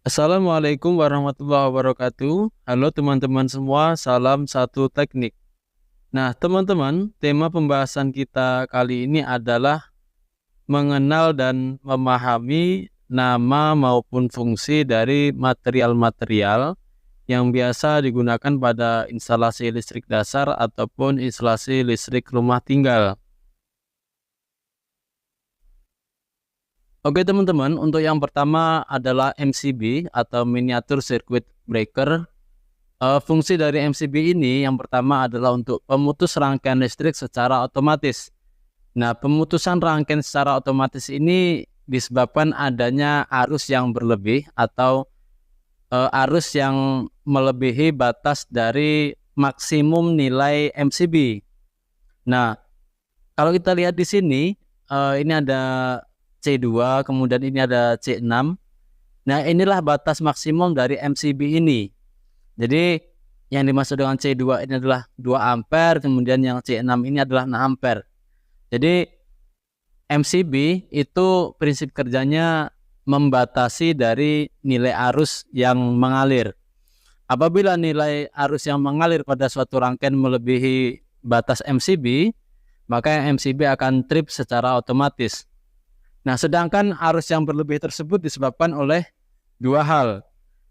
Assalamualaikum warahmatullahi wabarakatuh. Halo teman-teman semua, salam satu teknik. Nah, teman-teman, tema pembahasan kita kali ini adalah mengenal dan memahami nama maupun fungsi dari material-material yang biasa digunakan pada instalasi listrik dasar ataupun instalasi listrik rumah tinggal. Oke teman-teman, untuk yang pertama adalah MCB atau Miniature Circuit Breaker. Fungsi dari MCB ini yang pertama adalah untuk pemutus rangkaian listrik secara otomatis. Nah, pemutusan rangkaian secara otomatis ini disebabkan adanya arus yang berlebih atau arus yang melebihi batas dari maksimum nilai MCB. Nah, kalau kita lihat di sini, ini ada C2, kemudian ini ada C6. Nah, inilah batas maksimum dari MCB ini. Jadi yang dimaksud dengan C2 ini adalah 2 ampere, kemudian yang C6 ini adalah 6 ampere. Jadi MCB itu prinsip kerjanya membatasi dari nilai arus yang mengalir. Apabila nilai arus yang mengalir pada suatu rangkaian melebihi batas MCB, maka MCB akan trip secara otomatis. Nah, sedangkan arus yang berlebih tersebut disebabkan oleh dua hal.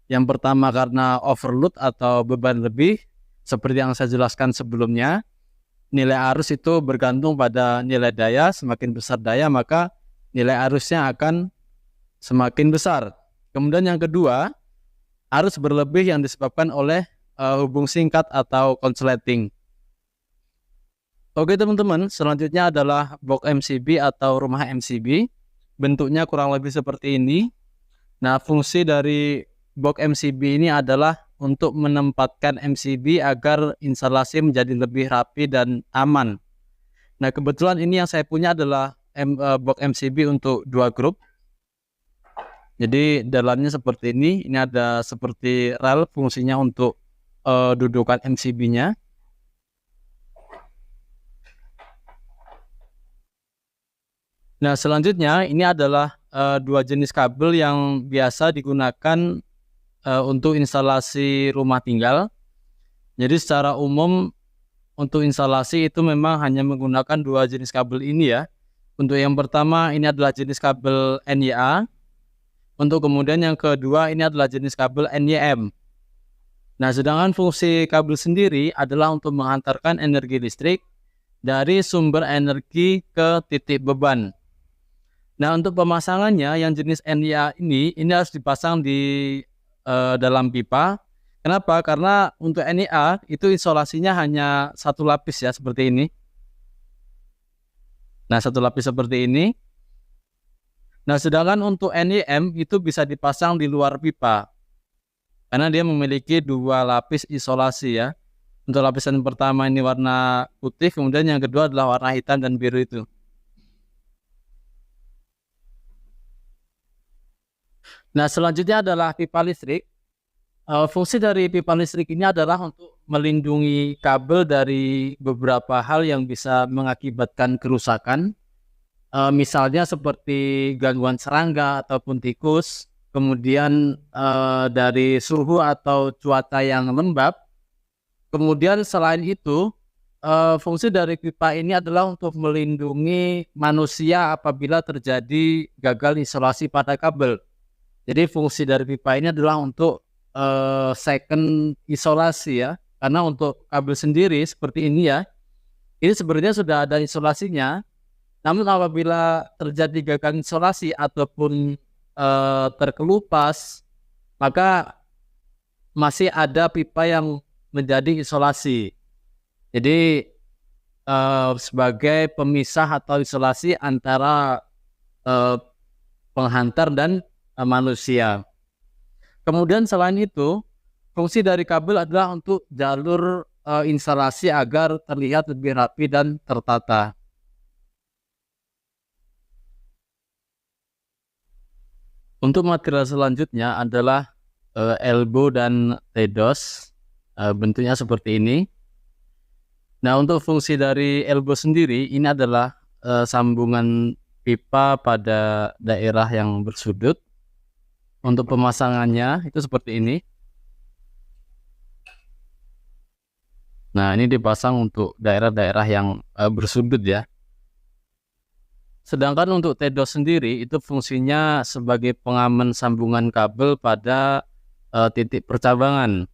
Yang pertama karena overload atau beban lebih, seperti yang saya jelaskan sebelumnya. Nilai arus itu bergantung pada nilai daya, semakin besar daya maka nilai arusnya akan semakin besar. Kemudian yang kedua, arus berlebih yang disebabkan oleh hubung singkat atau konsleting. Oke teman-teman, selanjutnya adalah box MCB atau rumah MCB. Bentuknya kurang lebih seperti ini. Nah, fungsi dari box MCB ini adalah untuk menempatkan MCB agar instalasi menjadi lebih rapi dan aman. Nah, kebetulan ini yang saya punya adalah box MCB untuk 2 grup. Jadi dalamnya seperti ini. Ini ada seperti rel, fungsinya untuk dudukan MCB-nya. Nah, selanjutnya ini adalah 2 jenis kabel yang biasa digunakan untuk instalasi rumah tinggal. Jadi secara umum untuk instalasi itu memang hanya menggunakan 2 jenis kabel ini ya. Untuk yang pertama ini adalah jenis kabel NYA. Untuk kemudian yang kedua ini adalah jenis kabel NYM. Nah, sedangkan fungsi kabel sendiri adalah untuk menghantarkan energi listrik dari sumber energi ke titik beban. Nah, untuk pemasangannya yang jenis NYA ini harus dipasang di dalam pipa. Kenapa? Karena untuk NIA itu isolasinya hanya 1 lapis ya, seperti ini. Nah, 1 lapis seperti ini. Nah, sedangkan untuk NIM itu bisa dipasang di luar pipa. Karena dia memiliki 2 lapis isolasi ya. Untuk lapisan pertama ini warna putih, kemudian yang kedua adalah warna hitam dan biru itu. Nah, selanjutnya adalah pipa listrik. Fungsi dari pipa listrik ini adalah untuk melindungi kabel dari beberapa hal yang bisa mengakibatkan kerusakan. Misalnya seperti gangguan serangga ataupun tikus, kemudian dari suhu atau cuaca yang lembab. Kemudian selain itu, fungsi dari pipa ini adalah untuk melindungi manusia apabila terjadi gagal isolasi pada kabel. Jadi fungsi dari pipa ini adalah untuk second isolasi ya. Karena untuk kabel sendiri seperti ini ya, ini sebenarnya sudah ada isolasinya. Namun apabila terjadi gagal isolasi ataupun terkelupas, maka masih ada pipa yang menjadi isolasi. Jadi sebagai pemisah atau isolasi antara penghantar dan manusia. Kemudian selain itu, fungsi dari kabel adalah untuk jalur instalasi agar terlihat lebih rapi dan tertata. Untuk material selanjutnya adalah elbow dan TDOS. Bentuknya seperti ini. Nah, untuk fungsi dari elbow sendiri ini adalah sambungan pipa pada daerah yang bersudut. Untuk pemasangannya itu seperti ini. Nah, ini dipasang untuk daerah-daerah yang bersudut ya. Sedangkan untuk TDOS sendiri itu fungsinya sebagai pengaman sambungan kabel pada titik percabangan.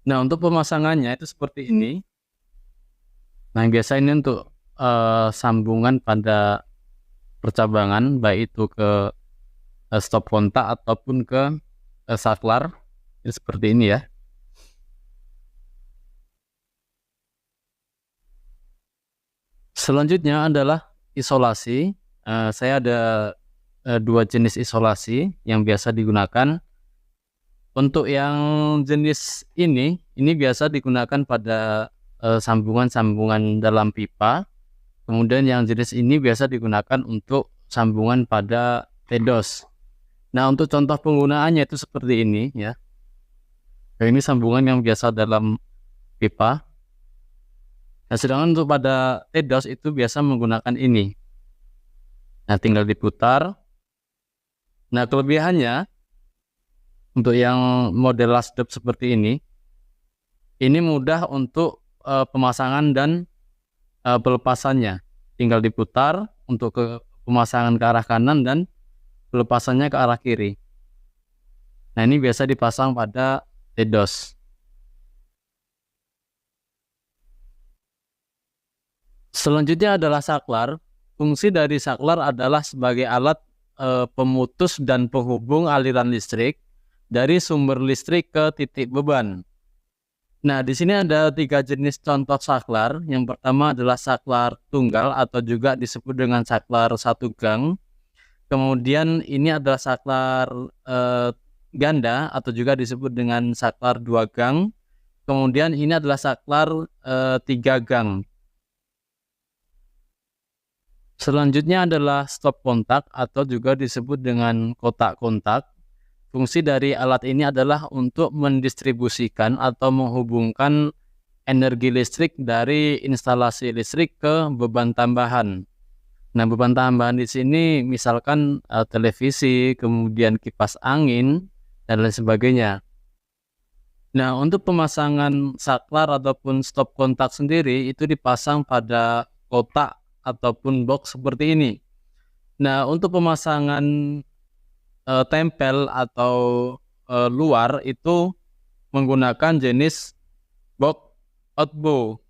Nah, untuk pemasangannya itu seperti ini. Nah, yang biasa ini untuk sambungan pada percabangan, baik itu ke stop kontak ataupun ke saklar. Ini seperti ini ya. Selanjutnya adalah isolasi. Saya ada dua jenis isolasi yang biasa digunakan. Untuk yang jenis ini biasa digunakan pada sambungan-sambungan dalam pipa. Kemudian yang jenis ini biasa digunakan untuk sambungan pada TDOS. Nah, untuk contoh penggunaannya itu seperti ini ya. Nah, ini sambungan yang biasa dalam pipa. Nah, sedangkan untuk pada TDOS itu biasa menggunakan ini. Nah, tinggal diputar. Nah, kelebihannya untuk yang model last step seperti ini mudah untuk pemasangan dan pelepasannya. Tinggal diputar untuk ke pemasangan ke arah kanan dan pelepasannya ke arah kiri. Nah, ini biasa dipasang pada TDOS. Selanjutnya adalah saklar. Fungsi dari saklar adalah sebagai alat pemutus dan penghubung aliran listrik dari sumber listrik ke titik beban. Nah, di sini ada 3 jenis contoh saklar. Yang pertama adalah saklar tunggal atau juga disebut dengan saklar satu gang. Kemudian ini adalah saklar ganda atau juga disebut dengan saklar 2 gang. Kemudian ini adalah saklar 3 gang. Selanjutnya adalah stop kontak atau juga disebut dengan kotak kontak. Fungsi dari alat ini adalah untuk mendistribusikan atau menghubungkan energi listrik dari instalasi listrik ke beban tambahan. Nah, beban tambahan di sini misalkan televisi, kemudian kipas angin, dan lain sebagainya. Nah, untuk pemasangan saklar ataupun stop kontak sendiri itu dipasang pada kotak ataupun box seperti ini. Nah, untuk pemasangan tempel atau luar itu menggunakan jenis box outbow.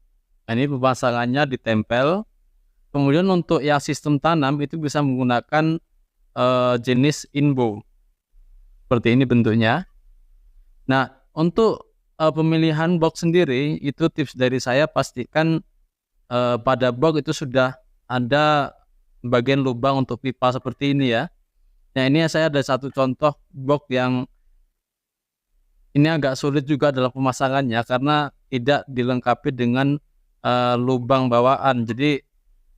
Nah, ini pemasangannya ditempel. Kemudian untuk yang sistem tanam itu bisa menggunakan jenis inbow. Seperti ini bentuknya. Nah, untuk pemilihan box sendiri itu tips dari saya, pastikan pada box itu sudah ada bagian lubang untuk pipa seperti ini ya. Nah, ini saya ada satu contoh box yang ini agak sulit juga dalam pemasangannya karena tidak dilengkapi dengan lubang bawaan. Jadi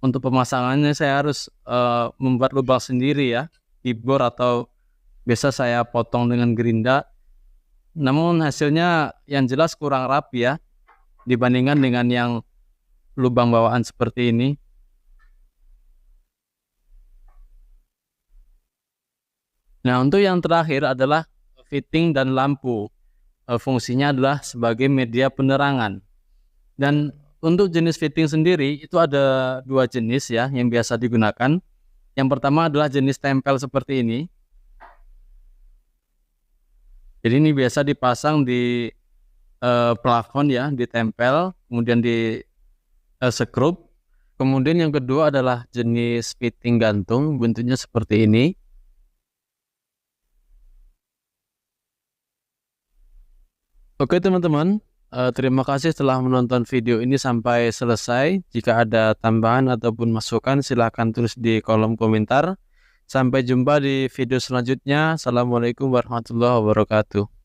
untuk pemasangannya saya harus membuat lubang sendiri ya, di bor atau biasa saya potong dengan gerinda. Namun hasilnya yang jelas kurang rapi ya dibandingkan dengan yang lubang bawaan seperti ini. Nah, untuk yang terakhir adalah fitting dan lampu. Fungsinya adalah sebagai media penerangan. Dan untuk jenis fitting sendiri itu ada 2 jenis ya yang biasa digunakan. Yang pertama adalah jenis tempel seperti ini. Jadi ini biasa dipasang di plafon ya, ditempel, kemudian di sekrup. Kemudian yang kedua adalah jenis fitting gantung, bentuknya seperti ini. Oke teman-teman, terima kasih telah menonton video ini sampai selesai. Jika ada tambahan ataupun masukan silahkan tulis di kolom komentar. Sampai jumpa di video selanjutnya. Assalamualaikum warahmatullahi wabarakatuh.